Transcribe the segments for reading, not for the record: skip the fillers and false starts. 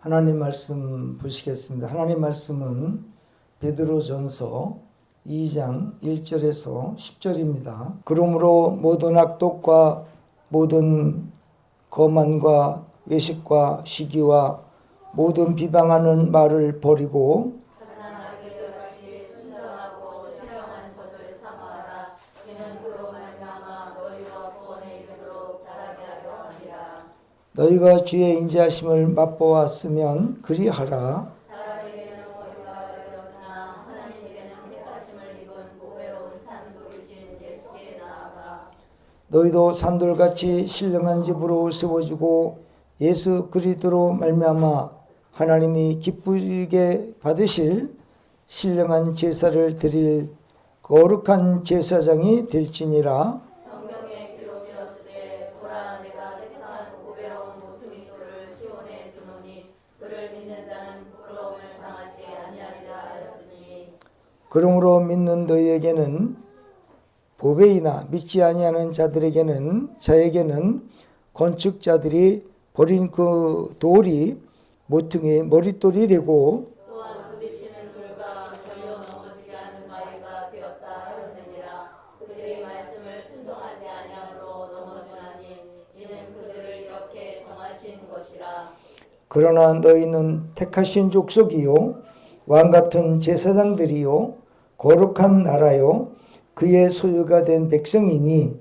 하나님 말씀 보시겠습니다. 하나님 말씀은 베드로전서 2장 1절에서 10절입니다. 그러므로 모든 악독과 모든 거만과 외식과 시기와 모든 비방하는 말을 버리고 너희가 주의 인자하심을 맛보았으면 그리하라. 너희도 산돌같이 신령한 집으로 세워지고 예수 그리스도로 말미암아 하나님이 기쁘게 받으실 신령한 제사를 드릴 거룩한 제사장이 될지니라. 성경에 기록되었으되 보라 내가 택한 보배로운 모퉁이 돌을 시온에 두노니 그를 믿는 자는 부끄러움을 당하지 아니하리라 하였으니 그러므로 믿는 너희에게는 보배이나 믿지 아니하는 자에게는 건축자들이 버린 그 돌이 모퉁이 머릿돌이 되고 또한 부딪히는 돌과 절려 넘어지게 하는 바위가 되었다 하였느니라. 그들이 말씀을 순종하지 아니함으로 넘어지나니 이는 그들을 이렇게 정하신 것이라. 그러나 너희는 택하신 족속이요 왕같은 제사장들이요 거룩한 나라요 그의 소유가 된 백성이니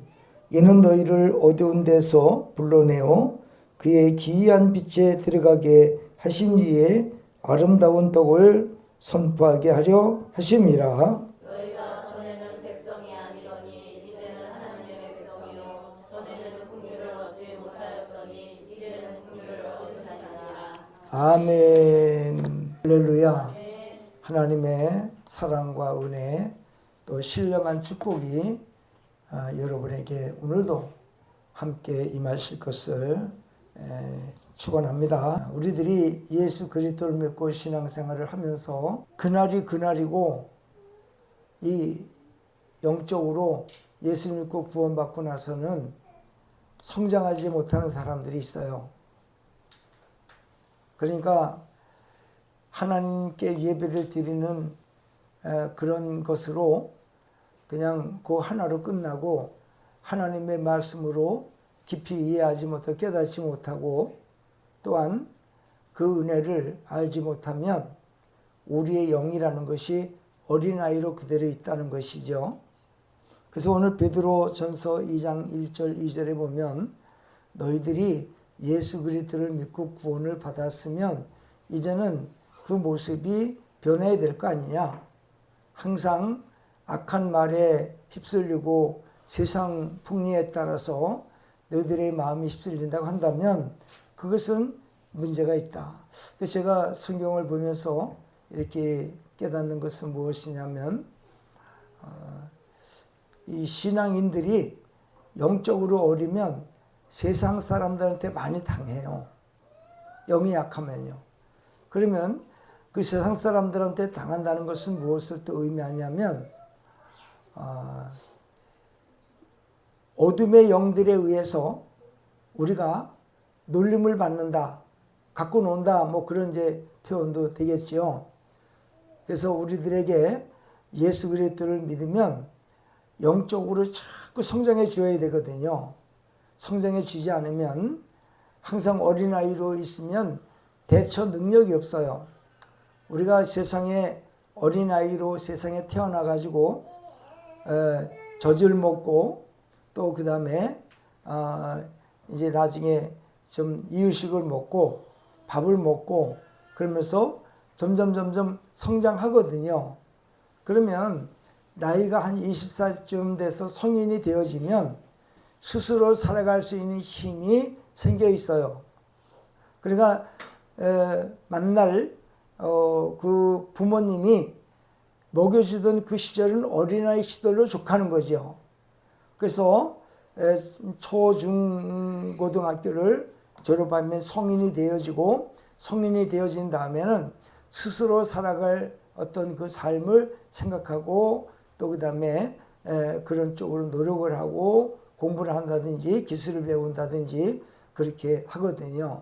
이는 너희를 어두운 데서 불러내어 그의 기이한 빛에 들어가게 하신 이의 아름다운 덕을 선포하게 하려 하심이라. 너희가 전에는 백성이 아니더니 이제는 하나님의 백성이요 전에는 긍휼을 얻지 못하였더니 이제는 긍휼을 얻은 자니라. 아멘. 할렐루야. 하나님의 사랑과 은혜 또 신령한 축복이 여러분에게 오늘도 함께 임하실 것을 축원합니다. 우리들이 예수 그리스도를 믿고 신앙생활을 하면서 그날이 그날이고 이 영적으로 예수 믿고 구원받고 나서는 성장하지 못하는 사람들이 있어요. 그러니까 하나님께 예배를 드리는 그런 것으로 그냥 그 하나로 끝나고 하나님의 말씀으로 깊이 이해하지 못하고 깨닫지 못하고 또한 그 은혜를 알지 못하면 우리의 영이라는 것이 어린아이로 그대로 있다는 것이죠. 그래서 오늘 베드로전서 2장 1절 2절에 보면 너희들이 예수 그리스도를 믿고 구원을 받았으면 이제는 그 모습이 변해야 될 거 아니냐. 항상 악한 말에 휩쓸리고 세상 풍리에 따라서 너희들의 마음이 휩쓸린다고 한다면 그것은 문제가 있다. 제가 성경을 보면서 이렇게 깨닫는 것은 무엇이냐면 이 신앙인들이 영적으로 어리면 세상 사람들한테 많이 당해요. 영이 약하면요. 그러면 그 세상 사람들한테 당한다는 것은 무엇을 또 의미하냐면 어둠의 영들에 의해서 우리가 놀림을 받는다, 갖고 논다, 뭐 그런 이제 표현도 되겠지요. 그래서 우리들에게 예수 그리스도를 믿으면 영적으로 자꾸 성장해 줘야 되거든요. 성장해 주지 않으면 항상 어린아이로 있으면 대처 능력이 없어요. 우리가 세상에 어린아이로 세상에 태어나가지고 젖을 먹고 또 그 다음에 이제 나중에 좀 이유식을 먹고 밥을 먹고 그러면서 점점 성장하거든요. 그러면 나이가 한 20살쯤 돼서 성인이 되어지면 스스로 살아갈 수 있는 힘이 생겨 있어요. 그러니까 만날 그 부모님이 먹여주던 그 시절은 어린아이 시절로 족하는 거죠. 그래서 초, 중, 고등학교를 졸업하면 성인이 되어지고 성인이 되어진 다음에는 스스로 살아갈 어떤 그 삶을 생각하고 또 그 다음에 그런 쪽으로 노력을 하고 공부를 한다든지 기술을 배운다든지 그렇게 하거든요.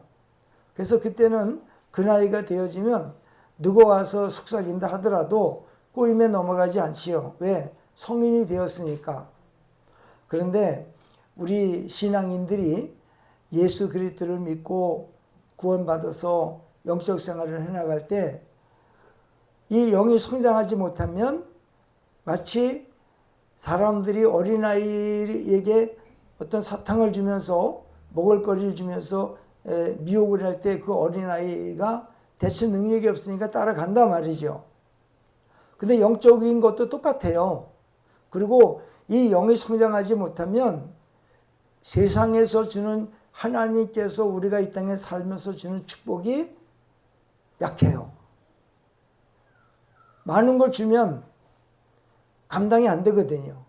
그래서 그때는 그 나이가 되어지면 누가 와서 속삭인다 하더라도 꼬임에 넘어가지 않지요. 왜? 성인이 되었으니까. 그런데 우리 신앙인들이 예수 그리스도를 믿고 구원받아서 영적 생활을 해나갈 때 이 영이 성장하지 못하면 마치 사람들이 어린아이에게 어떤 사탕을 주면서 먹을 거리를 주면서 미혹을 할 때 그 어린아이가 대처 능력이 없으니까 따라간단 말이죠. 근데 영적인 것도 똑같아요. 그리고 이 영이 성장하지 못하면 세상에서 주는 하나님께서 우리가 이 땅에 살면서 주는 축복이 약해요. 많은 걸 주면 감당이 안 되거든요.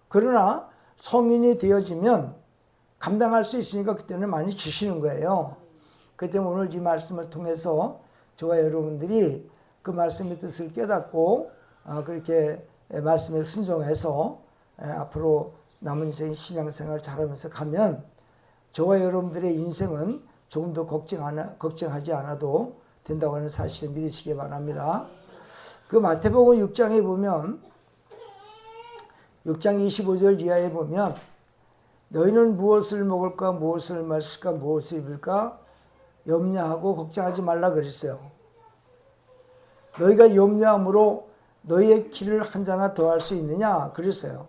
그러나 성인이 되어지면 감당할 수 있으니까 그때는 많이 주시는 거예요. 그렇기 때문에 오늘 이 말씀을 통해서 저와 여러분들이 그 말씀의 뜻을 깨닫고 그렇게 말씀에 순종해서 앞으로 남은 인생 신앙생활 잘하면서 가면 저와 여러분들의 인생은 조금 더 걱정하지 않아도 된다고 하는 사실을 믿으시기 바랍니다. 그 마태복음 6장에 보면 6장 25절 이하에 보면 너희는 무엇을 먹을까 무엇을 마실까 무엇을 입을까 염려하고 걱정하지 말라 그랬어요. 너희가 염려함으로 너희의 길을 한 자나 더할 수 있느냐 그랬어요.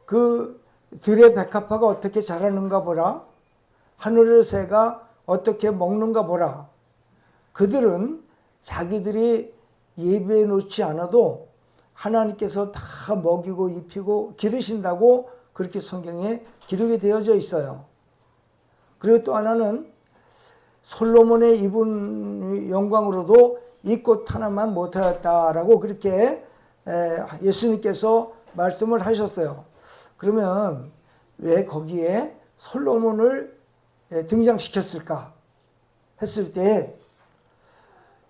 그 들의 백합화가 어떻게 자라는가 보라. 하늘의 새가 어떻게 먹는가 보라. 그들은 자기들이 예배해 놓지 않아도 하나님께서 다 먹이고 입히고 기르신다고 그렇게 성경에 기록이 되어져 있어요. 그리고 또 하나는 솔로몬의 입은 영광으로도 이 꽃 하나만 못하였다라고 그렇게 예수님께서 말씀을 하셨어요. 그러면 왜 거기에 솔로몬을 등장시켰을까 했을 때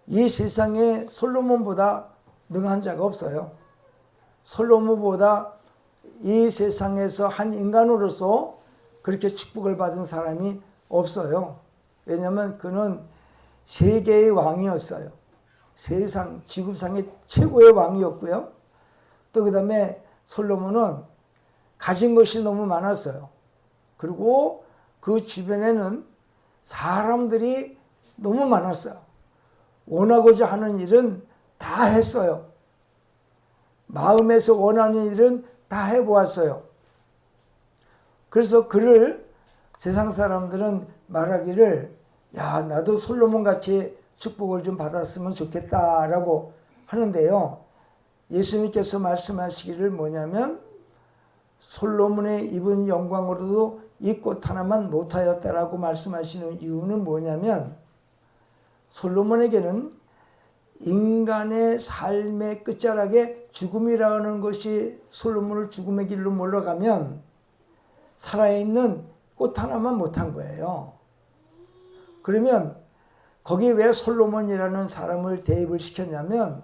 이 세상에 솔로몬보다 능한 자가 없어요. 솔로몬보다 이 세상에서 한 인간으로서 그렇게 축복을 받은 사람이 없어요. 왜냐하면 그는 세계의 왕이었어요. 세상 지구상의 최고의 왕이었고요. 또 그 다음에 솔로몬은 가진 것이 너무 많았어요. 그리고 그 주변에는 사람들이 너무 많았어요. 원하고자 하는 일은 다 했어요. 마음에서 원하는 일은 다 해보았어요. 그래서 그를 세상 사람들은 말하기를 야 나도 솔로몬같이 축복을 좀 받았으면 좋겠다라고 하는데요. 예수님께서 말씀하시기를 뭐냐면 솔로몬의 입은 영광으로도 이 꽃 하나만 못하였다라고 말씀하시는 이유는 뭐냐면 솔로몬에게는 인간의 삶의 끝자락에 죽음이라는 것이 솔로몬을 죽음의 길로 몰러가면 살아있는 꽃 하나만 못한 거예요. 그러면 거기에 왜 솔로몬이라는 사람을 대입을 시켰냐면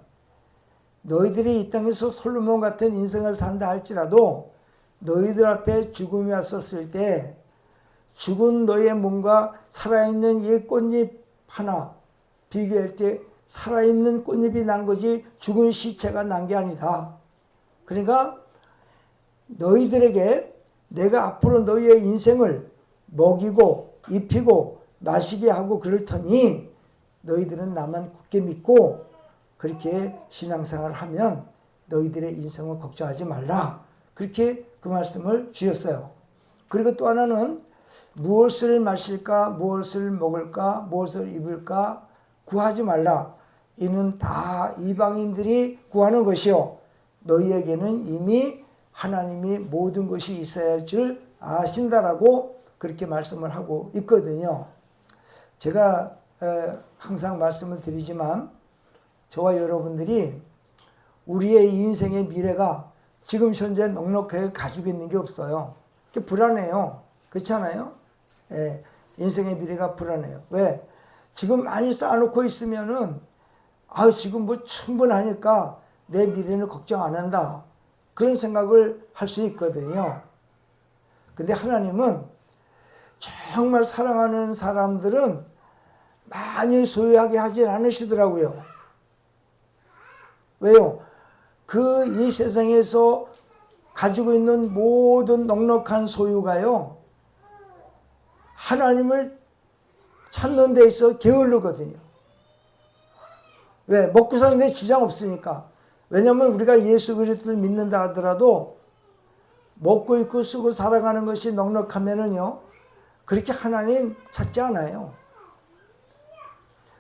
너희들이 이 땅에서 솔로몬 같은 인생을 산다 할지라도 너희들 앞에 죽음이 왔었을 때 죽은 너희의 몸과 살아있는 이 꽃잎 하나 비교할 때 살아있는 꽃잎이 난 거지 죽은 시체가 난 게 아니다. 그러니까 너희들에게 내가 앞으로 너희의 인생을 먹이고 입히고 마시게 하고 그럴 터니 너희들은 나만 굳게 믿고 그렇게 신앙생활을 하면 너희들의 인생을 걱정하지 말라. 그렇게 그 말씀을 주셨어요. 그리고 또 하나는 무엇을 마실까 무엇을 먹을까 무엇을 입을까 구하지 말라. 이는 다 이방인들이 구하는 것이요 너희에게는 이미 하나님이 모든 것이 있어야 할 줄 아신다라고 그렇게 말씀을 하고 있거든요. 제가 항상 말씀을 드리지만 저와 여러분들이 우리의 인생의 미래가 지금 현재 넉넉하게 가지고 있는 게 없어요. 불안해요. 그렇지 않아요? 인생의 미래가 불안해요. 왜? 지금 많이 쌓아놓고 있으면은 지금 뭐 충분하니까 내 미래는 걱정 안 한다. 그런 생각을 할 수 있거든요. 근데 하나님은 정말 사랑하는 사람들은 많이 소유하게 하진 않으시더라고요. 왜요? 이 세상에서 가지고 있는 모든 넉넉한 소유가요, 하나님을 찾는 데 있어 게으르거든요. 왜? 먹고 사는데 지장 없으니까. 왜냐하면 우리가 예수 그리스도를 믿는다 하더라도 먹고 입고 쓰고 살아가는 것이 넉넉하면은요, 그렇게 하나님 찾지 않아요.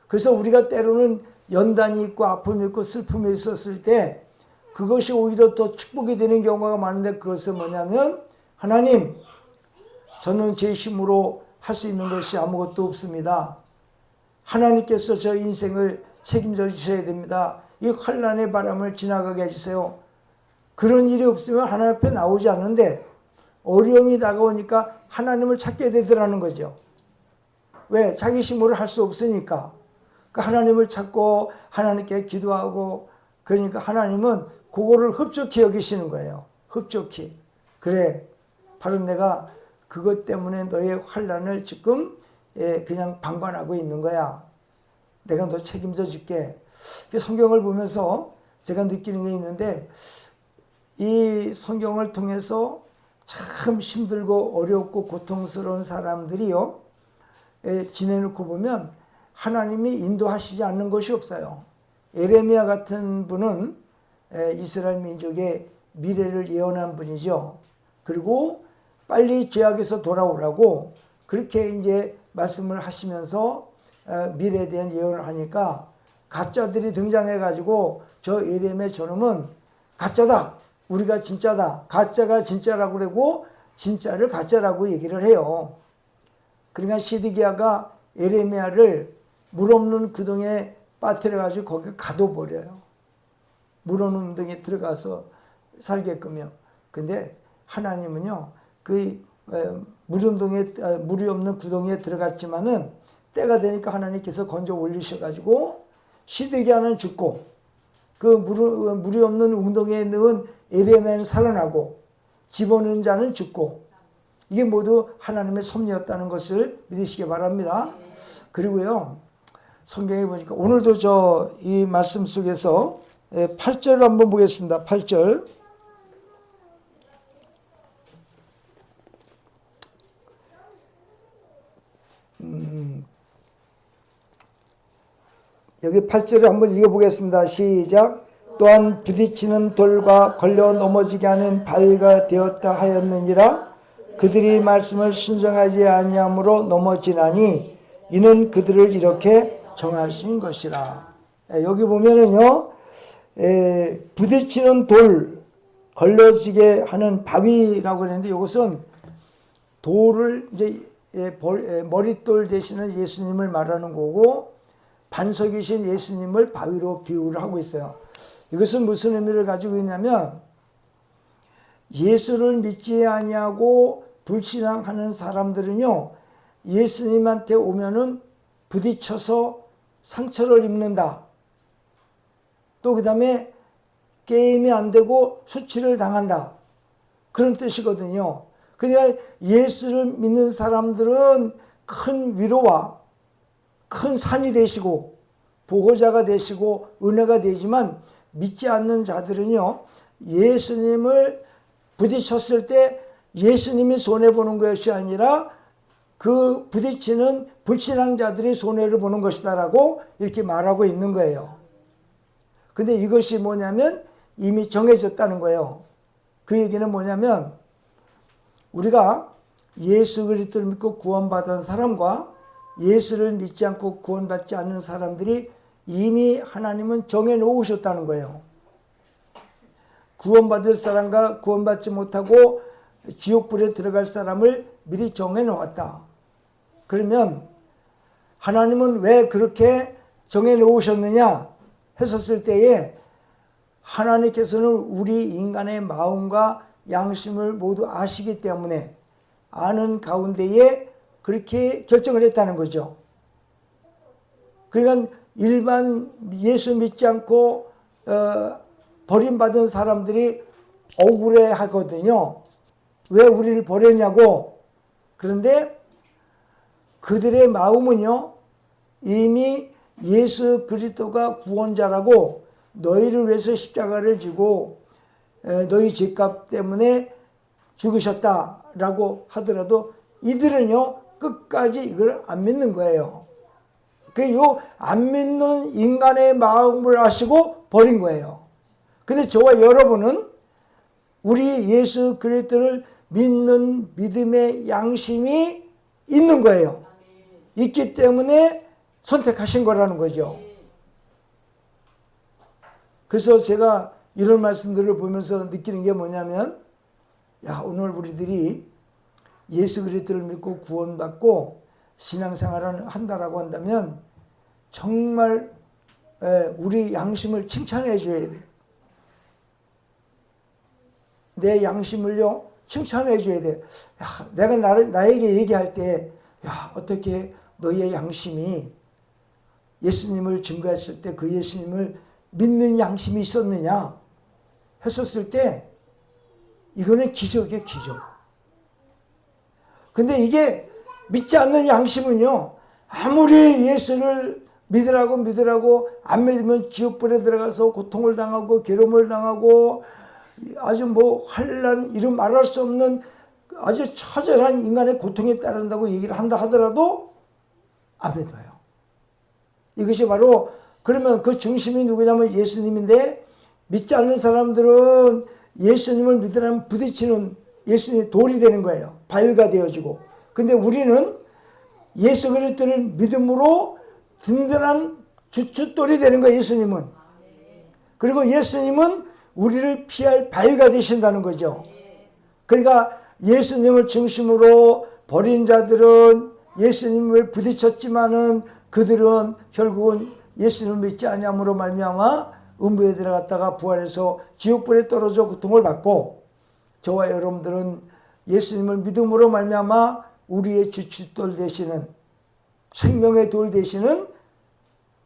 그래서 우리가 때로는 연단이 있고 아픔이 있고 슬픔이 있었을 때 그것이 오히려 더 축복이 되는 경우가 많은데, 그것은 뭐냐면, 하나님, 저는 제 힘으로 할 수 있는 것이 아무것도 없습니다. 하나님께서 저 인생을 책임져 주셔야 됩니다. 이 환난의 바람을 지나가게 해주세요. 그런 일이 없으면 하나님 앞에 나오지 않는데, 어려움이 다가오니까 하나님을 찾게 되더라는 거죠. 왜? 자기 힘으로 할 수 없으니까. 그러니까 하나님을 찾고 하나님께 기도하고, 그러니까 하나님은 그거를 흡족히 여기시는 거예요. 흡족히. 그래, 바로 내가 그것 때문에 너의 환난을 지금 그냥 방관하고 있는 거야. 내가 너 책임져 줄게. 성경을 보면서 제가 느끼는 게 있는데, 이 성경을 통해서 참 힘들고 어렵고 고통스러운 사람들이요, 지내놓고 보면 하나님이 인도하시지 않는 것이 없어요. 에레미야 같은 분은 이스라엘 민족의 미래를 예언한 분이죠. 그리고 빨리 죄악에서 돌아오라고 그렇게 이제 말씀을 하시면서 미래에 대한 예언을 하니까 가짜들이 등장해가지고, 저 에레미야 저놈은 가짜다, 우리가 진짜다, 가짜가 진짜라고 그러고 진짜를 가짜라고 얘기를 해요. 그러니까 시드기야가 에레미야를 물 없는 구덩이에 빠뜨려가지고 거기 가둬버려요. 물 없는 구덩이에 들어가서 살게끔요. 근데 하나님은요, 물이 없는 구덩이에 들어갔지만은 때가 되니까 하나님께서 건져 올리셔가지고 시드기야는 죽고, 물이 없는 웅덩이에 넣은 에레미야는 살아나고, 집어넣은 자는 죽고, 이게 모두 하나님의 섭리였다는 것을 믿으시기 바랍니다. 그리고요, 성경에 보니까 오늘도 이 말씀 속에서 8절을 한번 보겠습니다. 8절. 여기 8절을 한번 읽어보겠습니다. 시작. 또한 부딪히는 돌과 걸려 넘어지게 하는 바위가 되었다 하였느니라. 그들이 말씀을 순종하지 아니함으로 넘어지나니 이는 그들을 이렇게 정하신 것이라. 여기 보면은요, 부딪히는 돌, 걸려지게 하는 바위라고 하는데, 이것은 돌을 이제 머릿돌 대신에 예수님을 말하는 거고, 반석이신 예수님을 바위로 비유를 하고 있어요. 이것은 무슨 의미를 가지고 있냐면, 예수를 믿지 아니하고 불신앙하는 사람들은요, 예수님한테 오면은 부딪혀서 상처를 입는다. 또 그 다음에 게임이 안 되고 수치를 당한다. 그런 뜻이거든요. 그러니까 예수를 믿는 사람들은 큰 위로와 큰 산이 되시고 보호자가 되시고 은혜가 되지만, 믿지 않는 자들은요, 예수님을 부딪혔을 때 예수님이 손해보는 것이 아니라 그 부딪히는 불신앙자들이 손해를 보는 것이다라고 이렇게 말하고 있는 거예요. 근데 이것이 뭐냐면 이미 정해졌다는 거예요. 그 얘기는 뭐냐면, 우리가 예수 그리스도를 믿고 구원받은 사람과 예수를 믿지 않고 구원받지 않는 사람들이 이미 하나님은 정해놓으셨다는 거예요. 구원받을 사람과 구원받지 못하고 지옥불에 들어갈 사람을 미리 정해놓았다. 그러면 하나님은 왜 그렇게 정해놓으셨느냐 했었을 때에, 하나님께서는 우리 인간의 마음과 양심을 모두 아시기 때문에 아는 가운데에 그렇게 결정을 했다는 거죠. 그러니까 일반 예수 믿지 않고 버림받은 사람들이 억울해 하거든요. 왜 우리를 버렸냐고. 그런데 그들의 마음은요, 이미 예수 그리스도가 구원자라고 너희를 위해서 십자가를 지고 너희 죄값 때문에 죽으셨다라고 하더라도 이들은요, 끝까지 이걸 안 믿는 거예요. 안 믿는 인간의 마음을 아시고 버린 거예요. 근데 저와 여러분은 우리 예수 그리스도를 믿는 믿음의 양심이 있는 거예요. 있기 때문에 선택하신 거라는 거죠. 그래서 제가 이런 말씀들을 보면서 느끼는 게 뭐냐면, 오늘 우리들이 예수 그리스도를 믿고 구원받고 신앙생활을 한다라고 한다면 정말 우리 양심을 칭찬해 줘야 돼요. 내 양심을요, 칭찬해 줘야 돼요. 내가 나에게 얘기할 때, 어떻게 너의 양심이 예수님을 증거했을 때 그 예수님을 믿는 양심이 있었느냐 했었을 때, 이거는 기적이에요, 기적. 근데 이게 믿지 않는 양심은요, 아무리 예수를 믿으라고 안 믿으면 지옥불에 들어가서 고통을 당하고 괴로움을 당하고 아주 환난, 이름 말할 수 없는 아주 처절한 인간의 고통에 따른다고 얘기를 한다 하더라도 안 믿어요. 이것이 바로, 그러면 그 중심이 누구냐면 예수님인데, 믿지 않는 사람들은 예수님을 믿으라면 부딪히는 예수님의 돌이 되는 거예요. 바위가 되어지고. 근데 우리는 예수 그리스도를 믿음으로 든든한 주춧돌이 되는 거예요, 예수님은. 그리고 예수님은 우리를 피할 바위가 되신다는 거죠. 그러니까 예수님을 중심으로 버린 자들은 예수님을 부딪혔지만은 그들은 결국은 예수님을 믿지 아니함으로 말미암아 음부에 들어갔다가 부활해서 지옥불에 떨어져 고통을 받고, 저와 여러분들은 예수님을 믿음으로 말미암아 우리의 주춧돌 되시는, 생명의 돌 되시는,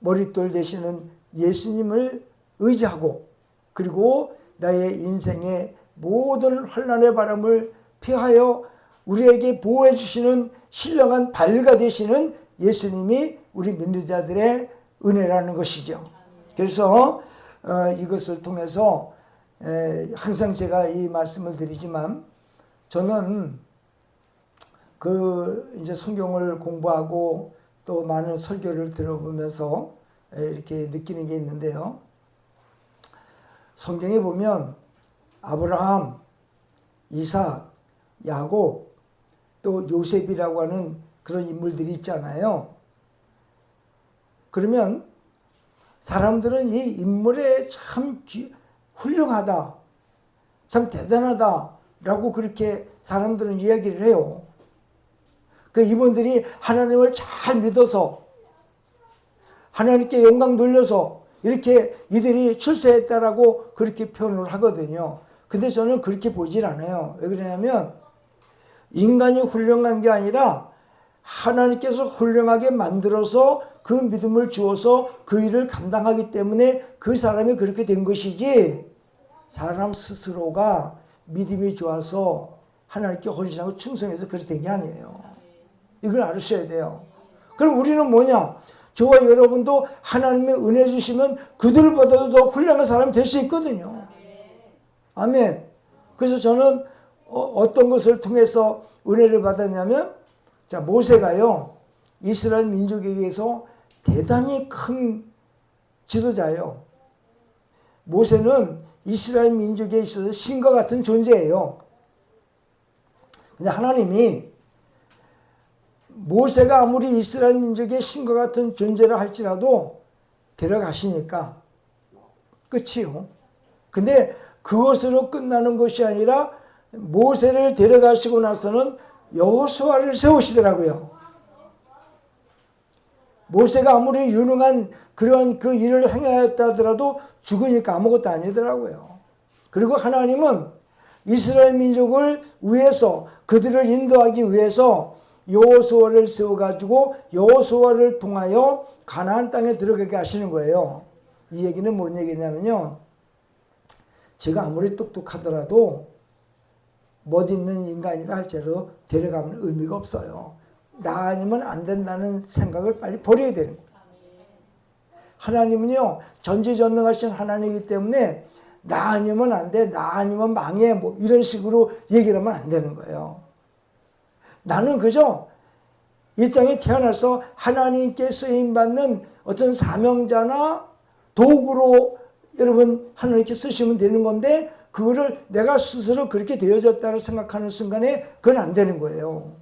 머릿돌 되시는 예수님을 의지하고, 그리고 나의 인생의 모든 환난의 바람을 피하여 우리에게 보호해 주시는 신령한 바위가 되시는 예수님이 우리 믿는 자들의 은혜라는 것이죠. 그래서 이것을 통해서 항상 제가 이 말씀을 드리지만, 저는 이제 성경을 공부하고 또 많은 설교를 들어보면서 이렇게 느끼는 게 있는데요. 성경에 보면 아브라함, 이삭, 야곱, 또 요셉이라고 하는 그런 인물들이 있잖아요. 그러면 사람들은 이 인물에 참 훌륭하다, 참 대단하다라고 그렇게 사람들은 이야기를 해요. 이분들이 하나님을 잘 믿어서 하나님께 영광 돌려서 이렇게 이들이 출세했다라고 그렇게 표현을 하거든요. 근데 저는 그렇게 보질 않아요. 왜 그러냐면 인간이 훌륭한 게 아니라 하나님께서 훌륭하게 만들어서 그 믿음을 주어서 그 일을 감당하기 때문에 그 사람이 그렇게 된 것이지, 사람 스스로가 믿음이 좋아서 하나님께 헌신하고 충성해서 그렇게 된 게 아니에요. 이걸 아셔야 돼요. 그럼 우리는 뭐냐? 저와 여러분도 하나님의 은혜 주시면 그들보다도 더 훌륭한 사람이 될 수 있거든요. 아멘. 그래서 저는 어떤 것을 통해서 은혜를 받았냐면, 모세가요, 이스라엘 민족에게서 대단히 큰 지도자예요. 모세는 이스라엘 민족에 있어서 신과 같은 존재예요. 근데 하나님이 모세가 아무리 이스라엘 민족의 신과 같은 존재를 할지라도 데려가시니까 끝이요. 근데 그것으로 끝나는 것이 아니라 모세를 데려가시고 나서는 여호수아를 세우시더라고요. 모세가 아무리 유능한 그런 그 일을 행하였다 하더라도 죽으니까 아무것도 아니더라고요. 그리고 하나님은 이스라엘 민족을 위해서, 그들을 인도하기 위해서 여호수아를 세워가지고 여호수아를 통하여 가나안 땅에 들어가게 하시는 거예요. 이 얘기는 뭔 얘기냐면요, 제가 아무리 똑똑하더라도 멋있는 인간이라 할지라도 데려가면 의미가 없어요. 나 아니면 안 된다는 생각을 빨리 버려야 되는 거예요. 하나님은요, 전지전능하신 하나님이기 때문에 나 아니면 안 돼, 나 아니면 망해, 뭐 이런 식으로 얘기를 하면 안 되는 거예요. 나는 그저 이 땅에 태어나서 하나님께 쓰임받는 어떤 사명자나 도구로 여러분 하나님께 쓰시면 되는 건데, 그거를 내가 스스로 그렇게 되어졌다고 생각하는 순간에 그건 안 되는 거예요.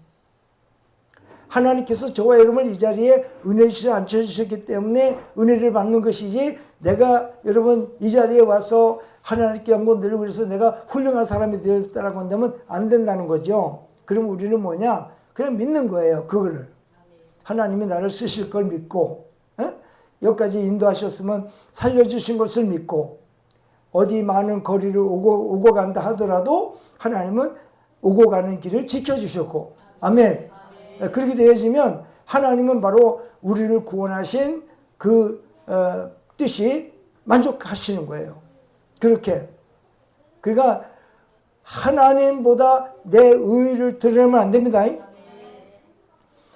하나님께서 저와 여러분을 이 자리에 은혜 주셔서 앉혀주셨기 때문에 은혜를 받는 것이지, 내가 여러분 이 자리에 와서 하나님께 한번 늘고 그래서 내가 훌륭한 사람이 되었다라고 한다면 안 된다는 거죠. 그럼 우리는 뭐냐? 그냥 믿는 거예요. 그거를. 하나님이 나를 쓰실 걸 믿고, 여기까지 인도하셨으면 살려주신 것을 믿고, 어디 많은 거리를 오고 간다 하더라도 하나님은 오고 가는 길을 지켜주셨고, 아멘. 그렇게 되어지면 하나님은 바로 우리를 구원하신 그 뜻이 만족하시는 거예요. 그렇게. 그러니까 하나님보다 내 의의를 드러내면 안 됩니다.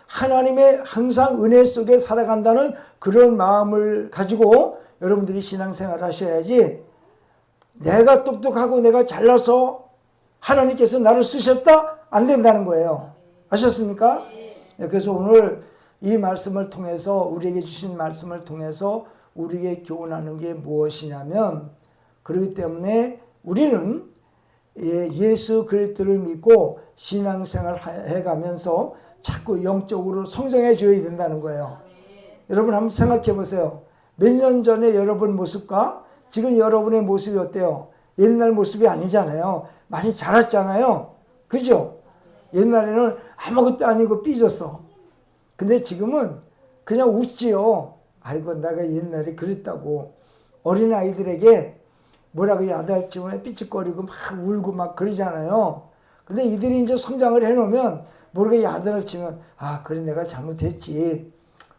하나님의 항상 은혜 속에 살아간다는 그런 마음을 가지고 여러분들이 신앙생활 하셔야지, 내가 똑똑하고 내가 잘나서 하나님께서 나를 쓰셨다? 안 된다는 거예요. 아셨습니까? 그래서 오늘 이 말씀을 통해서, 우리에게 주신 말씀을 통해서 우리에게 교훈하는 게 무엇이냐면, 그렇기 때문에 우리는 예수 그리스도를 믿고 신앙생활 해가면서 자꾸 영적으로 성장해 줘야 된다는 거예요. 여러분 한번 생각해 보세요. 몇 년 전에 여러분 모습과 지금 여러분의 모습이 어때요? 옛날 모습이 아니잖아요. 많이 자랐잖아요. 그죠? 옛날에는 아무것도 아니고 삐졌어. 근데 지금은 그냥 웃지요. 아이고, 내가 옛날에 그랬다고. 어린아이들에게 뭐라고 야단치면 삐죽거리고 막 울고 막 그러잖아요. 근데 이들이 이제 성장을 해놓으면 모르게 야단을 치면, 아, 그래, 내가 잘못했지.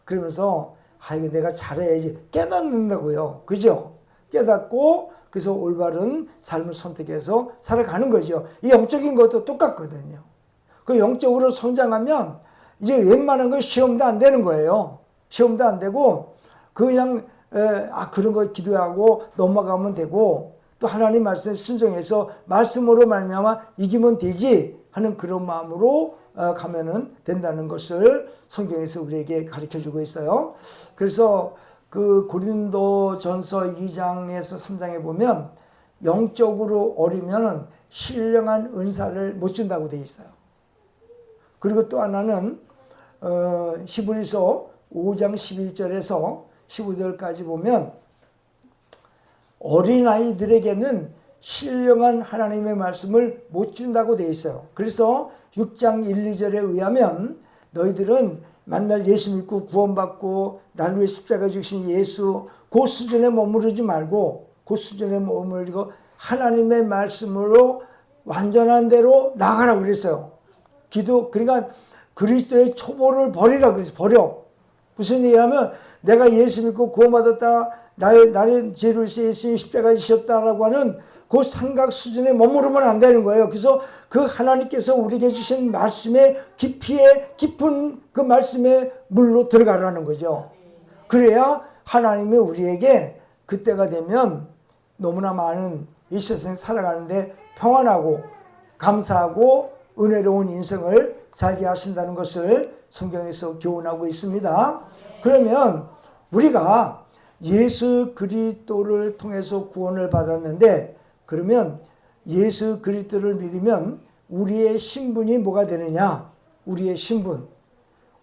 그러면서, 아, 이거 내가 잘해야지. 깨닫는다고요. 그죠? 깨닫고, 그래서 올바른 삶을 선택해서 살아가는 거죠. 이 영적인 것도 똑같거든요. 그 영적으로 성장하면 이제 웬만한 건 시험도 안 되는 거예요. 시험도 안 되고, 그냥, 그런 거 기도하고 넘어가면 되고, 또 하나님 말씀에 순종해서 말씀으로 말미암아 이기면 되지 하는 그런 마음으로 가면은 된다는 것을 성경에서 우리에게 가르쳐주고 있어요. 그래서 그 고린도전서 2장에서 3장에 보면 영적으로 어리면은 신령한 은사를 못 준다고 되어 있어요. 그리고 또 하나는 히브리서 5장 11절에서 15절까지 보면 어린아이들에게는 신령한 하나님의 말씀을 못 준다고 되어 있어요. 그래서 6장 1, 2절에 의하면 너희들은 만날 예수 믿고 구원받고 나를 위해 십자가 죽으신 예수, 그 수준에 머무르지 말고, 그 수준에 머무르고 하나님의 말씀으로 완전한 대로 나가라고 그랬어요. 그러니까 그리스도의 초보를 버리라고 그랬어요. 버려. 무슨 얘기하면 내가 예수 믿고 구원받았다, 나의 죄를 위해 예수님 십자가에 지셨다라고 하는 그 삼각 수준에 머무르면 안 되는 거예요. 그래서 그 하나님께서 우리에게 주신 말씀의 깊이에 깊은 그 말씀의 물로 들어가라는 거죠. 그래야 하나님이 우리에게 그때가 되면 너무나 많은 이 세상에 살아가는데 평안하고 감사하고 은혜로운 인생을 살게 하신다는 것을 성경에서 교훈하고 있습니다. 그러면 우리가 예수 그리스도를 통해서 구원을 받았는데, 그러면 예수 그리스도를 믿으면 우리의 신분이 뭐가 되느냐? 우리의 신분.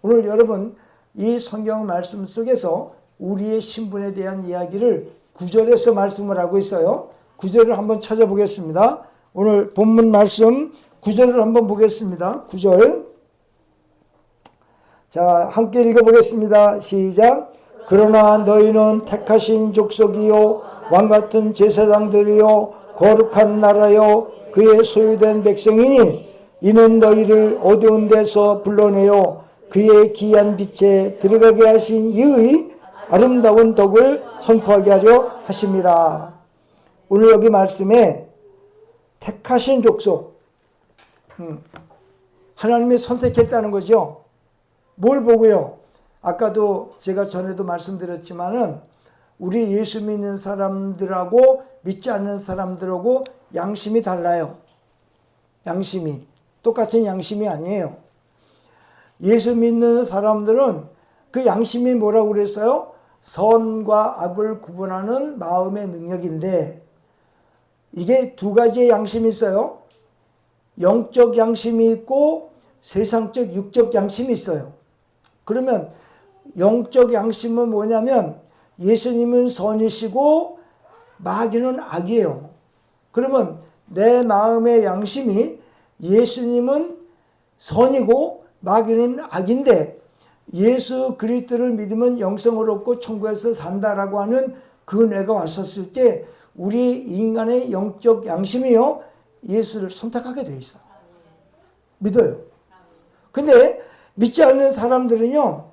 오늘 여러분 이 성경 말씀 속에서 우리의 신분에 대한 이야기를 9절에서 말씀을 하고 있어요. 9절을 한번 찾아보겠습니다. 오늘 본문 말씀 9절을 한번 보겠습니다. 9절. 자, 함께 읽어보겠습니다. 시작. 그러나 너희는 택하신 족속이요 왕같은 제사장들이요 거룩한 나라요 그의 소유된 백성이니 이는 너희를 어두운 데서 불러내어 그의 귀한 빛에 들어가게 하신 이의 아름다운 덕을 선포하게 하려 하심이라. 오늘 여기 말씀에 택하신 족속, 하나님이 선택했다는 거죠. 뭘 보고요? 아까도 제가 전에도 말씀드렸지만은 우리 예수 믿는 사람들하고 믿지 않는 사람들하고 양심이 달라요. 양심이. 똑같은 양심이 아니에요. 예수 믿는 사람들은 그 양심이 뭐라고 그랬어요? 선과 악을 구분하는 마음의 능력인데 이게 두 가지의 양심이 있어요. 영적 양심이 있고 세상적 육적 양심이 있어요. 그러면 영적 양심은 뭐냐면 예수님은 선이시고 마귀는 악이에요. 그러면 내 마음의 양심이 예수님은 선이고 마귀는 악인데 예수 그리스도를 믿으면 영생을 얻고 천국에서 산다라고 하는 그 은혜가 왔었을 때 우리 인간의 영적 양심이요 예수를 선택하게 돼 있어. 믿어요. 근데 믿지 않는 사람들은요,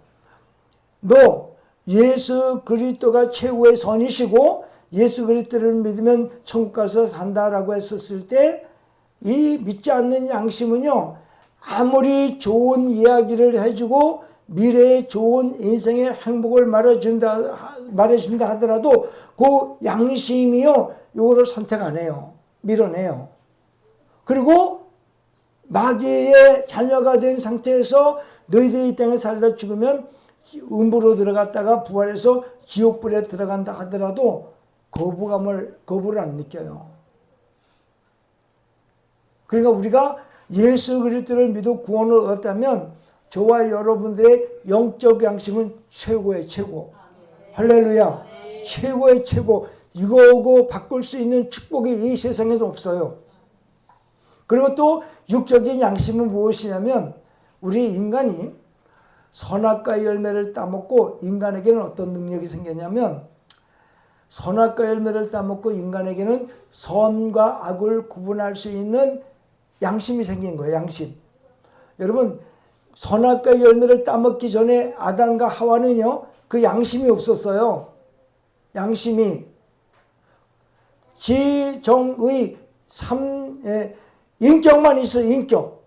너 예수 그리스도가 최고의 선이시고 예수 그리스도를 믿으면 천국 가서 산다라고 했었을 때 이 믿지 않는 양심은요, 아무리 좋은 이야기를 해주고 미래의 좋은 인생의 행복을 말해준다 하더라도 그 양심이요, 요거를 선택 안 해요. 밀어내요. 그리고 마귀의 자녀가 된 상태에서 너희들이 이 땅에 살다 죽으면 음부로 들어갔다가 부활해서 지옥불에 들어간다 하더라도 거부를 안 느껴요. 그러니까 우리가 예수 그리스도를 믿어 구원을 얻었다면 저와 여러분들의 영적 양심은 최고의 최고. 할렐루야. 최고의 최고. 이거고 바꿀 수 있는 축복이 이 세상에는 없어요. 그리고 또 육적인 양심은 무엇이냐면 우리 인간이 선악과의 열매를 따먹고 인간에게는 어떤 능력이 생겼냐면 선악과 열매를 따먹고 인간에게는 선과 악을 구분할 수 있는 양심이 생긴 거예요. 양심. 여러분 선악과 열매를 따먹기 전에 아담과 하와는요 그 양심이 없었어요. 양심이 지정의 인격만 있어요.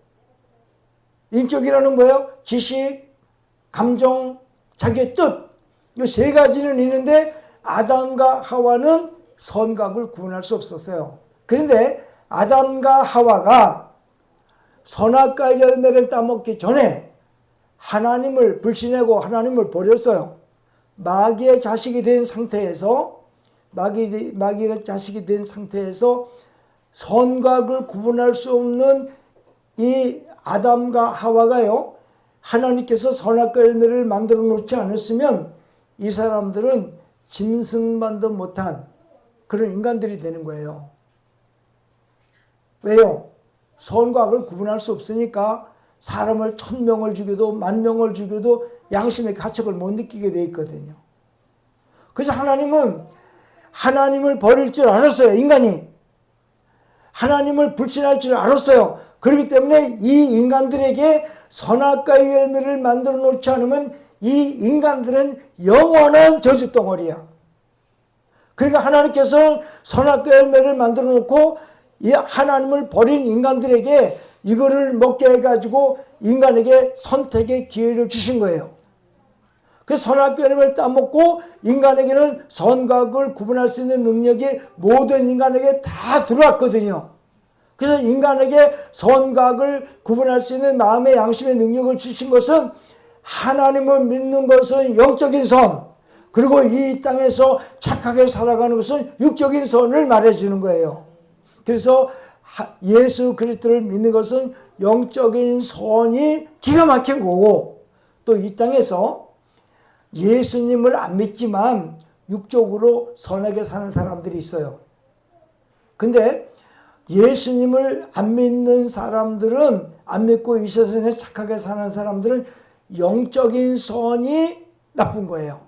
인격이라는 뭐예요? 지식, 감정, 자기의 뜻. 이 세 가지는 있는데 아담과 하와는 선과 악을 구분할 수 없었어요. 그런데 아담과 하와가 선악과 열매를 따먹기 전에 하나님을 불신하고 하나님을 버렸어요. 마귀의 자식이 된 상태에서 마귀의 자식이 된 상태에서 선과 악을 구분할 수 없는 이 아담과 하와가요, 하나님께서 선악과 열매를 만들어 놓지 않았으면 이 사람들은 짐승만도 못한 그런 인간들이 되는 거예요. 왜요? 선과 악을 구분할 수 없으니까 사람을 1000명을 죽여도 10,000명을 죽여도 양심의 가책을 못 느끼게 돼 있거든요. 그래서 하나님을 버릴 줄 알았어요. 인간이. 하나님을 불신할 줄 알았어요. 그렇기 때문에 이 인간들에게 선악과의 열매를 만들어 놓지 않으면 이 인간들은 영원한 저주덩어리야. 그러니까 하나님께서 선악과 열매를 만들어 놓고 이 하나님을 버린 인간들에게 이거를 먹게 해가지고 인간에게 선택의 기회를 주신 거예요. 그 선악과 열매를 따먹고 인간에게는 선과 악을 구분할 수 있는 능력이 모든 인간에게 다 들어왔거든요. 그래서 인간에게 선과 악을 구분할 수 있는 마음의 양심의 능력을 주신 것은 하나님을 믿는 것은 영적인 선, 그리고 이 땅에서 착하게 살아가는 것은 육적인 선을 말해주는 거예요. 그래서 예수 그리스도를 믿는 것은 영적인 선이 기가 막힌 거고, 또 이 땅에서 예수님을 안 믿지만 육적으로 선하게 사는 사람들이 있어요. 근데 예수님을 안 믿는 사람들은, 안 믿고 이 세상에 착하게 사는 사람들은 영적인 선이 나쁜 거예요.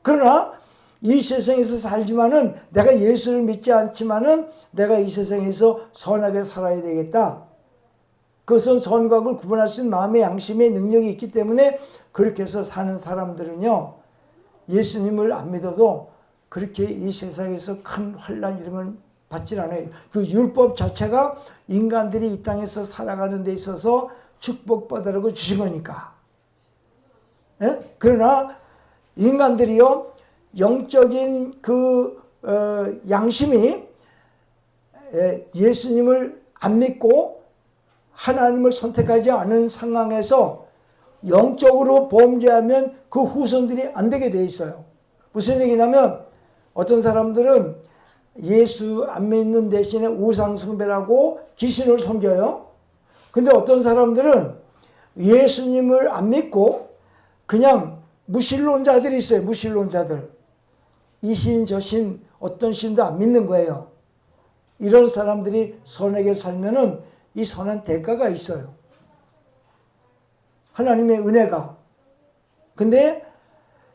그러나 이 세상에서 살지만은 내가 예수를 믿지 않지만은 내가 이 세상에서 선하게 살아야 되겠다. 그것은 선과 악을 구분할 수 있는 마음의 양심의 능력이 있기 때문에 그렇게 해서 사는 사람들은요, 예수님을 안 믿어도 그렇게 이 세상에서 큰 환난 이런 걸 받질 않아요. 그 율법 자체가 인간들이 이 땅에서 살아가는 데 있어서 축복받으라고 주신 거니까. 예? 그러나 인간들이요 영적인 양심이 예수님을 안 믿고 하나님을 선택하지 않은 상황에서 영적으로 범죄하면 그 후손들이 안 되게 돼 있어요. 무슨 얘기냐면 어떤 사람들은 예수 안 믿는 대신에 우상 숭배라고 귀신을 섬겨요. 근데 어떤 사람들은 예수님을 안 믿고 그냥 무신론자들이 있어요. 무신론자들. 이 신 저 신 어떤 신도 안 믿는 거예요. 이런 사람들이 선하게 살면은 이 선한 대가가 있어요. 하나님의 은혜가. 근데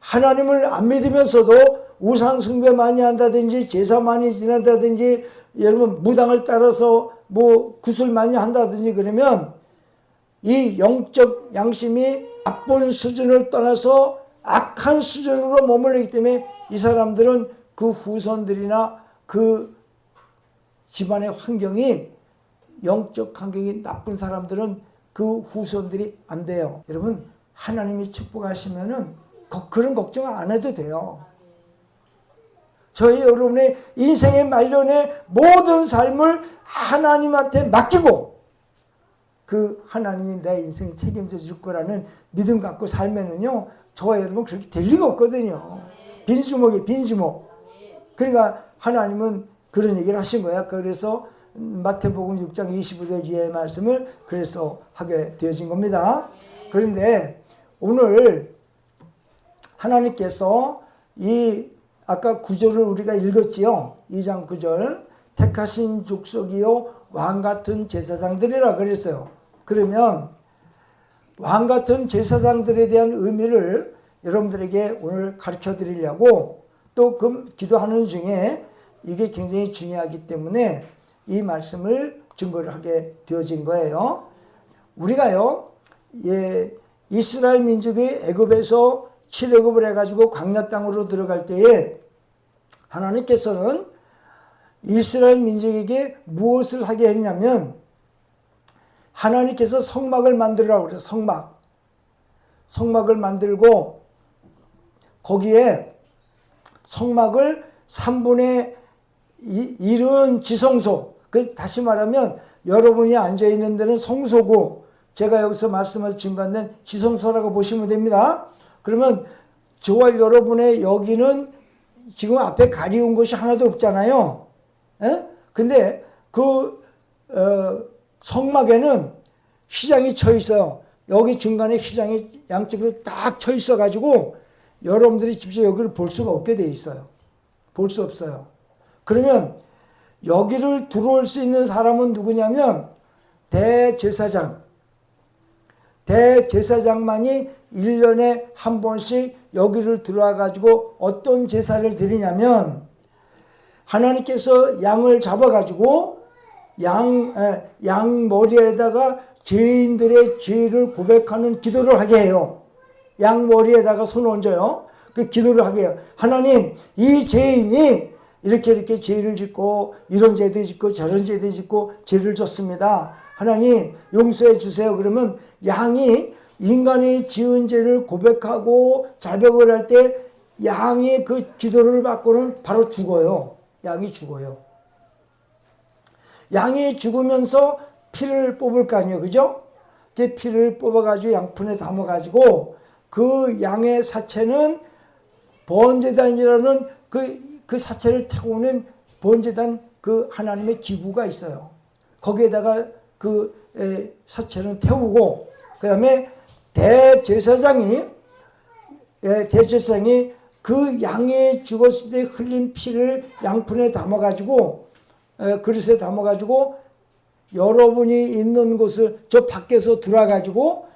하나님을 안 믿으면서도 우상 숭배 많이 한다든지 제사 많이 지낸다든지 여러분 무당을 따라서 뭐 구슬 많이 한다든지 그러면 이 영적 양심이 나쁜 수준을 떠나서 악한 수준으로 머물르기 때문에 이 사람들은 그 후손들이나 그 집안의 환경이 영적 환경이 나쁜 사람들은 그 후손들이 안 돼요. 여러분 하나님이 축복하시면은 그런 걱정 안 해도 돼요. 저희 여러분의 인생의 말년에 모든 삶을 하나님한테 맡기고 그 하나님이 내 인생 책임져 줄 거라는 믿음 갖고 살면은요 저와 여러분 그렇게 될 리가 없거든요. 빈주먹이 빈주먹. 그러니까 하나님은 그런 얘기를 하신 거야. 그래서 마태복음 6장 25절 이하의 말씀을 그래서 하게 되어진 겁니다. 그런데 오늘 하나님께서 이 아까 9절을 우리가 읽었지요. 2장 9절 택하신 족속이요 왕같은 제사장들이라 그랬어요. 그러면 왕같은 제사장들에 대한 의미를 여러분들에게 오늘 가르쳐 드리려고 또 그 기도하는 중에 이게 굉장히 중요하기 때문에 이 말씀을 증거를 하게 되어진 거예요. 우리가요, 이스라엘 민족이 애굽에서 출애굽을 해가지고 광야 땅으로 들어갈 때에 하나님께서는 이스라엘 민족에게 무엇을 하게 했냐면 하나님께서 성막을 만들라고 그래요. 성막을 만들고 거기에 성막을 3분의 1은 지성소. 다시 말하면 여러분이 앉아있는 데는 성소고 제가 여기서 말씀을 증거한 지성소라고 보시면 됩니다. 그러면 저와 여러분의 여기는 지금 앞에 가리운 것이 하나도 없잖아요. 에? 근데 성막에는 휘장이 쳐 있어요. 여기 중간에 휘장이 양쪽으로 딱 쳐 있어 가지고 여러분들이 직접 여기를 볼 수가 없게 돼 있어요. 볼 수 없어요. 그러면 여기를 들어올 수 있는 사람은 누구냐면 대제사장만이 1년에 한 번씩 여기를 들어와 가지고 어떤 제사를 드리냐면 하나님께서 양을 잡아 가지고 양 머리에다가 죄인들의 죄를 고백하는 기도를 하게 해요. 양 머리에다가 손을 얹어요. 그 기도를 하게 해요. 하나님, 이 죄인이 이렇게 죄를 짓고 이런 죄도 짓고 저런 죄도 짓고 죄를 졌습니다. 하나님 용서해 주세요. 그러면 양이 인간이 지은 죄를 고백하고 자백을 할 때 양이 그 기도를 받고는 바로 죽어요. 양이 죽어요. 양이 죽으면서 피를 뽑을 거 아니에요. 그죠? 그 피를 뽑아가지고 양푼에 담아가지고 그 양의 사체는 번제단이라는 그 사체를 태우고 오는 번제단 그 하나님의 기구가 있어요. 거기에다가 그 사체를 태우고 그 다음에 대제사장이 그 양이 죽었을 때 흘린 피를 양푼에 담아가지고 그릇에 담아가지고 여러분이 있는 곳을 저 밖에서 들어와가지고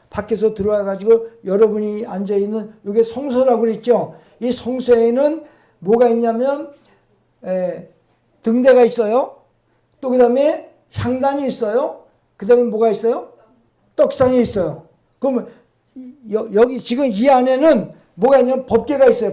여러분이 앉아있는 이게 성소라고 그랬죠. 이 성소에는 뭐가 있냐면 등대가 있어요. 또 그 다음에 향단이 있어요. 그 다음에 뭐가 있어요? 떡상이 있어요. 그러면 여기 지금 이 안에는 뭐가 있냐면 법궤가 있어요.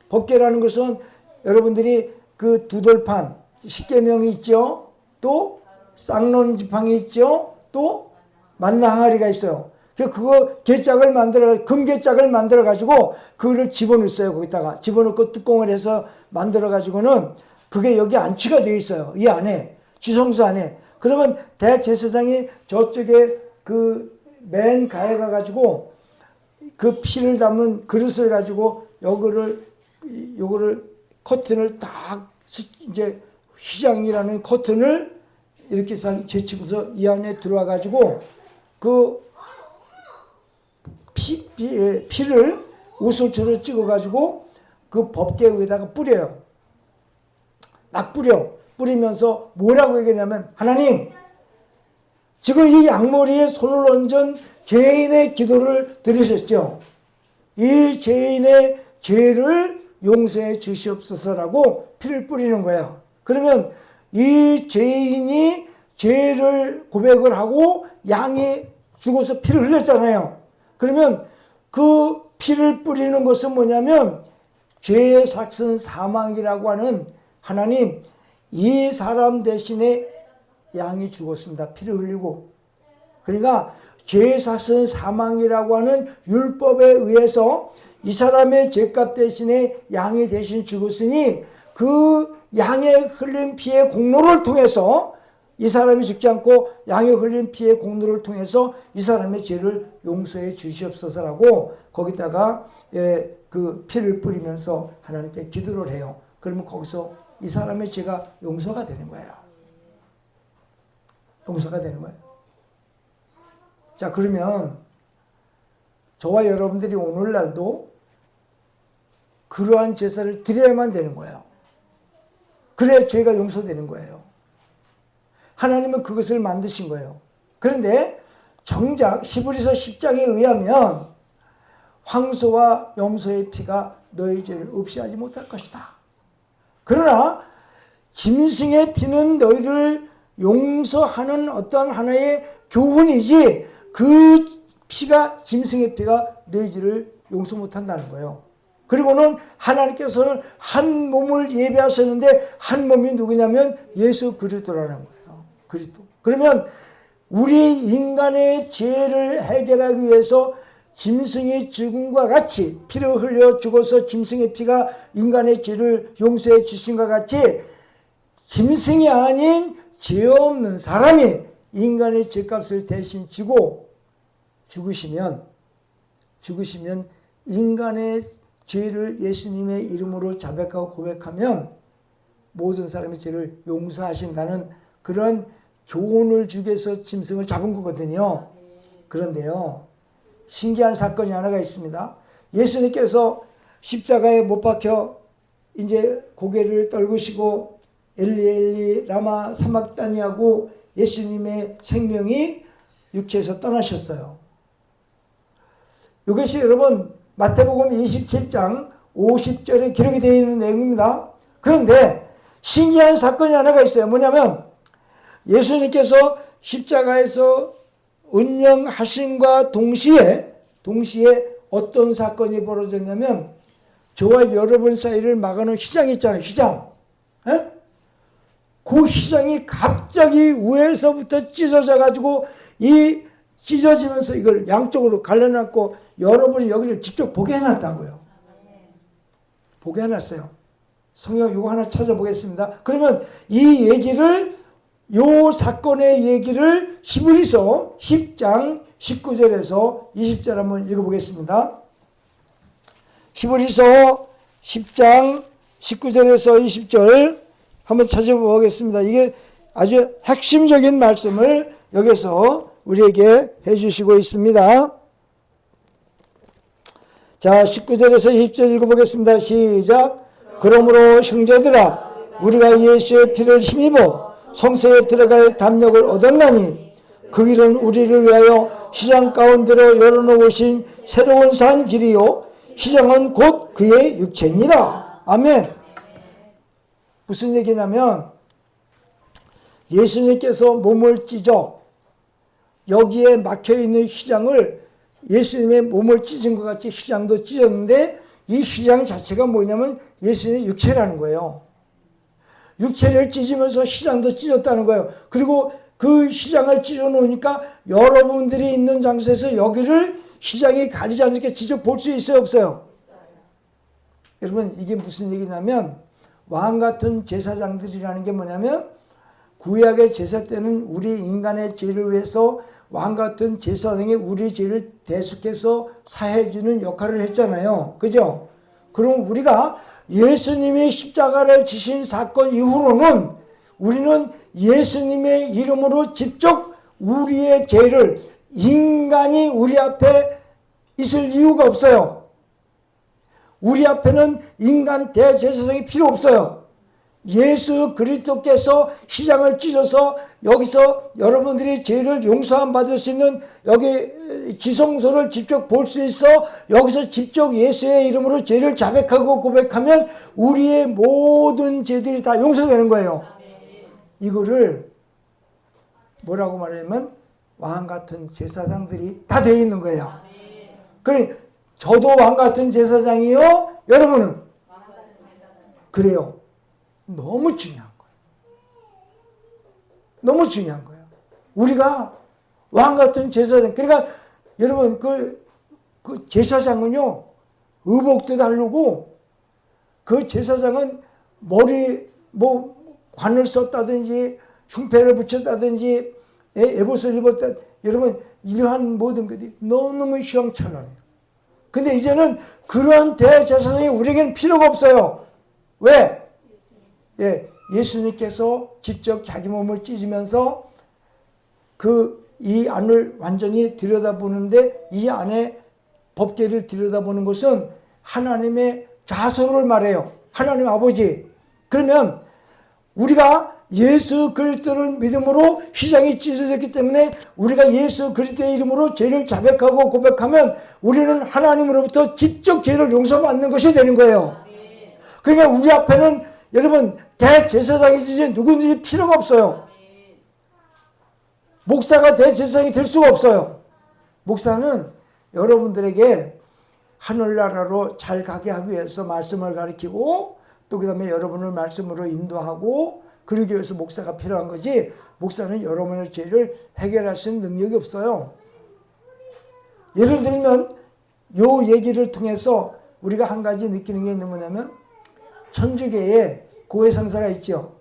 법궤라는 것은 여러분들이 그 두돌판 십계명이 있죠. 또 쌍론지팡이 있죠. 또 만나 항아리가 있어요. 그거 개짝을 만들어, 금개짝을 만들어 가지고 그거를 집어넣었어요. 거기다가 집어넣고 뚜껑을 해서 만들어 가지고는 그게 여기 안치가 되어 있어요. 이 안에, 지성소 안에. 그러면 대제사장이 저쪽에 그 맨 가에 가가지고 그 피를 담은 그릇을 가지고 요거를 커튼을 딱 이제 휘장이라는 커튼을 이렇게 제치고서 이 안에 들어와 가지고 그 피를 우슬초로 찍어 가지고 그 법궤 위에다가 뿌려요. 막 뿌리면서 뭐라고 얘기하냐면, 하나님, 지금 이 양머리에 손을 얹은 죄인의 기도를 들으셨죠? 이 죄인의 죄를 용서해 주시옵소서라고 피를 뿌리는 거예요. 그러면 이 죄인이 죄를 고백을 하고 양이 죽어서 피를 흘렸잖아요. 그러면 그 피를 뿌리는 것은 뭐냐면, 죄의 삭은 사망이라고 하는, 하나님, 이 사람 대신에 양이 죽었습니다. 피를 흘리고. 그러니까 죄의 삭은 사망이라고 하는 율법에 의해서 이 사람의 죄값 대신에 양이 대신 죽었으니, 그 양의 흘린 피의 공로를 통해서, 이 사람이 죽지 않고 양의 흘린 피의 공로를 통해서 이 사람의 죄를 용서해 주시옵소서라고 거기다가 그 피를 뿌리면서 하나님께 기도를 해요. 그러면 거기서 이 사람의 죄가 용서가 되는 거예요. 용서가 되는 거예요. 자, 그러면 저와 여러분들이 오늘날도 그러한 제사를 드려야만 되는 거예요. 그래야 죄가 용서되는 거예요. 하나님은 그것을 만드신 거예요. 그런데 정작 히브리서 10장에 의하면 황소와 염소의 피가 너희 죄를 없이 하지 못할 것이다. 그러나 짐승의 피는 너희를 용서하는 어떤 하나의 교훈이지, 그 피가, 짐승의 피가 너희 죄를 용서 못한다는 거예요. 그리고는 하나님께서는 한 몸을 예배하셨는데 한 몸이 누구냐면 예수 그리스도라는 거예요. 그리스도. 그러면 우리 인간의 죄를 해결하기 위해서 짐승의 죽음과 같이, 피를 흘려 죽어서 짐승의 피가 인간의 죄를 용서해 주신 것 같이, 짐승이 아닌 죄 없는 사람이 인간의 죄값을 대신 지고 죽으시면 인간의 죄를 예수님의 이름으로 자백하고 고백하면 모든 사람의 죄를 용서하신다는 그런 교훈을 주기 위해서 짐승을 잡은 거거든요. 그런데요, 신기한 사건이 하나가 있습니다. 예수님께서 십자가에 못 박혀 이제 고개를 떨구시고 엘리 엘리 라마 사막다니하고 예수님의 생명이 육체에서 떠나셨어요. 이것이 여러분 마태복음 27장 50절에 기록이 되어 있는 내용입니다. 그런데 신기한 사건이 하나가 있어요. 뭐냐면 예수님께서 십자가에서 운명하심과 동시에 어떤 사건이 벌어졌냐면, 저와 여러분 사이를 막아놓은 휘장이 있잖아요. 휘장. 에? 그 휘장이 갑자기 위에서부터 찢어져 가지고 찢어지면서 이걸 양쪽으로 갈라놨고 여러분이 여기를 직접 보게 해놨다고요. 보게 해놨어요. 성경 이거 하나 찾아보겠습니다. 그러면 이 사건의 얘기를 히브리서 10장 19절에서 20절 한번 읽어보겠습니다. 히브리서 10장 19절에서 20절 한번 찾아보겠습니다. 이게 아주 핵심적인 말씀을 여기서 우리에게 해주시고 있습니다. 자, 19절에서 20절 읽어보겠습니다. 시작. 그러므로 형제들아, 우리가 예수의 피를 힘입어 성소에 들어갈 담력을 얻었나니 그 길은 우리를 위하여 시장 가운데로 열어놓으신 새로운 산 길이요 시장은 곧 그의 육체니라. 아멘. 무슨 얘기냐면 예수님께서 몸을 찢어 여기에 막혀있는 휘장을 예수님의 몸을 찢은 것 같이 휘장도 찢었는데 이 휘장 자체가 뭐냐면 예수님의 육체라는 거예요. 육체를 찢으면서 휘장도 찢었다는 거예요. 그리고 그 시장을 찢어 놓으니까 여러분들이 있는 장소에서 여기를 시장이 가리지 않게 직접 볼 수 있어요, 없어요? 여러분, 이게 무슨 얘기냐면 왕 같은 제사장들이라는 게 뭐냐면 구약의 제사 때는 우리 인간의 죄를 위해서 왕 같은 제사장이 우리 죄를 대속해서 사해주는 역할을 했잖아요. 그죠? 그럼 우리가 예수님이 십자가를 지신 사건 이후로는 우리는 예수님의 이름으로 직접 우리의 죄를 인간이 우리 앞에 있을 이유가 없어요. 우리 앞에는 인간 대제사장이 필요 없어요. 예수 그리스도께서 시장을 찢어서 여기서 여러분들이 죄를 용서함 받을 수 있는 여기 지성소를 직접 볼 수 있어 여기서 직접 예수의 이름으로 죄를 자백하고 고백하면 우리의 모든 죄들이 다 용서되는 거예요. 이거를 뭐라고 말하냐면 왕 같은 제사장들이 다 되어 있는 거예요. 그러니 저도 왕 같은 제사장이요. 여러분은 그래요. 너무 중요한 거예요. 너무 중요한 거예요. 우리가 왕 같은 제사장. 그러니까 여러분 그 제사장은요 의복도 다르고 그 제사장은 머리 뭐 관을 썼다든지 흉패를 붙였다든지 에봇을 입었다. 여러분 이러한 모든 것이 너무너무 휘황찬란해요. 근데 이제는 그러한 대제사장이 우리에게는 필요가 없어요. 왜? 예수님께서 직접 자기 몸을 찢으면서 이 안을 완전히 들여다보는데 이 안에 법궤를 들여다보는 것은 하나님의 자소를 말해요. 하나님 아버지. 그러면 우리가 예수 그리스도를 믿음으로 시장이 찢어졌기 때문에 우리가 예수 그리스도의 이름으로 죄를 자백하고 고백하면 우리는 하나님으로부터 직접 죄를 용서받는 것이 되는 거예요. 그러니까 우리 앞에는 여러분 대제사장이지 누구든지 필요가 없어요. 목사가 대제사장이 될 수가 없어요. 목사는 여러분들에게 하늘나라로 잘 가게 하기 위해서 말씀을 가르치고 또 그 다음에 여러분을 말씀으로 인도하고 그러기 위해서 목사가 필요한 거지 목사는 여러분의 죄를 해결할 수 있는 능력이 없어요. 예를 들면 요 얘기를 통해서 우리가 한 가지 느끼는 게 있는 뭐냐면 천주교에 고해상사가 있죠.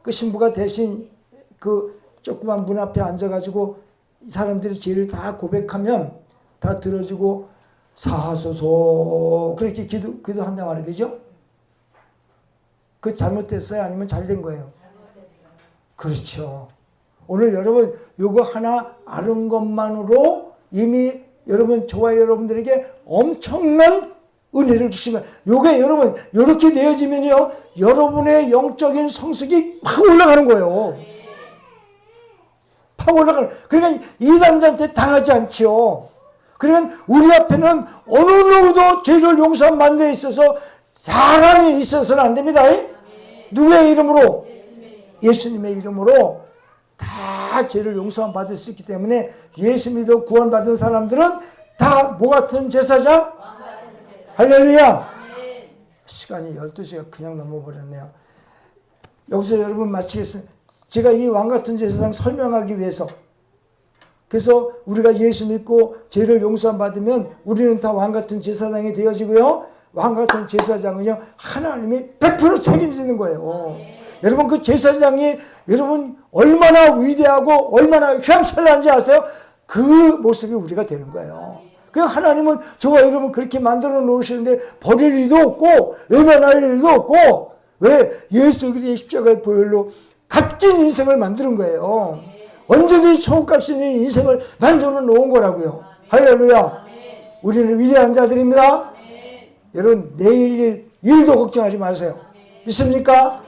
그 신부가 대신 그 조그만 문 앞에 앉아가지고 사람들이 죄를 다 고백하면 다 들어주고 사하소서 그렇게 기도한단 말이에요. 그죠? 그 잘못됐어요? 아니면 잘된 거예요? 그렇죠. 오늘 여러분 요거 하나 아는 것만으로 이미 여러분 저와 여러분들에게 엄청난 은혜를 주신 거예요. 요게 여러분 이렇게 되어지면요 여러분의 영적인 성숙이 팍 올라가는 거예요. 팍 올라가는. 그러니까 이단자한테 당하지 않죠. 그러면 우리 앞에는 어느 누구도 죄를 용서받는 데 있어서 사람이 있어서는 안 됩니다. 누구의 이름으로? 예수님의 이름으로 다 죄를 용서만 받을 수 있기 때문에 예수 믿어 구원받은 사람들은 다 뭐 같은 제사장? 할렐루야. 시간이 12시가 그냥 넘어버렸네요. 여기서 여러분 마치겠습니다. 제가 이 왕 같은 제사장 설명하기 위해서 그래서 우리가 예수 믿고 죄를 용서만 받으면 우리는 다 왕 같은 제사장이 되어지고요. 왕 같은 제사장은요 하나님이 100% 책임지는 거예요. 여러분 그 제사장이 여러분 얼마나 위대하고 얼마나 휘황찬란한지 아세요? 그 모습이 우리가 되는 거예요. 그냥 하나님은 저와 여러분 그렇게 만들어 놓으시는데 버릴 일도 없고 외면할 일도 없고 왜? 예수 그리스도의 십자가의 보혈로 값진 인생을 만드는 거예요. 언제든지 천국 갈 수 있는 인생을 만들어 놓은 거라고요. 할렐루야. 우리는 위대한 자들입니다. 여러분 내일 일도 걱정하지 마세요. 믿습니까?